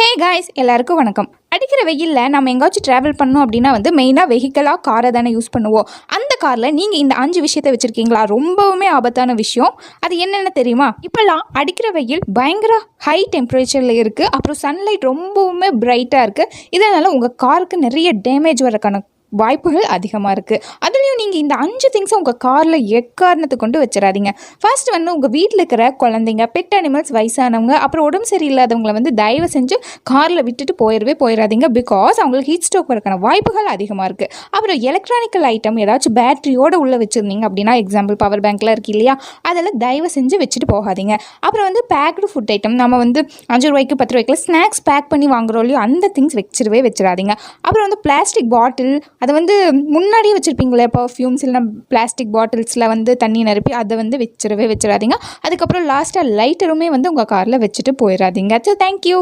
Hey guys, எல்லாருக்கும் வணக்கம். அடிக்கிற வெயிலில் நம்ம எங்கேயாச்சும் ட்ராவல் பண்ணோம் அப்படின்னா மெயினாக வெஹிக்கலாக காரை தானே யூஸ் பண்ணுவோம். அந்த காரில் நீங்கள் இந்த 5 விஷயத்தை வச்சுருக்கீங்களா? ரொம்பவுமே ஆபத்தான விஷயம். அது என்னென்ன தெரியுமா? இப்போல்லாம் அடிக்கிற வெயில் பயங்கர ஹை டெம்பரேச்சரில் இருக்குது. அப்புறம் சன்லைட் ரொம்பவுமே பிரைட்டாக இருக்குது. இதனால் உங்கள் காருக்கு நிறைய டேமேஜ் வரக்கான வாய்ப்புகள் அதிகமாக இருக்குது. அதுலேயும் நீங்கள் இந்த 5 திங்ஸை உங்கள் காரில் எக்காரணத்தை கொண்டு வச்சிடாதீங்க. ஃபர்ஸ்ட் உங்கள் வீட்டில் இருக்கிற குழந்தைங்க, பெட் அனிமல்ஸ், வயசானவங்க, அப்புறம் உடம்பு சரியில்லாதவங்களை தயவு செஞ்சு காரில் விட்டுட்டு போயிடாதீங்க. பிகாஸ் அவங்களுக்கு ஹீட் ஸ்ட்ரோக் வரக்கான வாய்ப்புகள் அதிகமாக இருக்குது. அப்புறம் எலக்ட்ரானிக்கல் ஐட்டம் ஏதாச்சும் பேட்டரியோடு உள்ளே வச்சுருந்தீங்க அப்படின்னா, எக்ஸாம்பிள் பவர் பேங்க்லாம் இருக்குது இல்லையா, அதெல்லாம் தயவு செஞ்சு வச்சுட்டு போகாதீங்க. அப்புறம் பேக்டு ஃபுட் ஐட்டம், நம்ம 5 ரூபாய்க்கு 10 ரூபாய்க்கு ஸ்நாக்ஸ் பேக் பண்ணி வாங்குறோம் இல்லையோ, அந்த திங்ஸ் வச்சிடாதீங்க. அப்புறம் பிளாஸ்டிக் பாட்டில், அதை முன்னாடியே வச்சுருப்பீங்களே, பர்ஃப்யூம்ஸ் இல்லைனா பிளாஸ்டிக் பாட்டில்ஸில் தண்ணி நிரப்பி அதை வச்சிடாதீங்க. அதுக்கப்புறம் லாஸ்ட்டாக லைட்டருமே உங்கள் காரில் வச்சுட்டு போயிடாதீங்க. So thank you.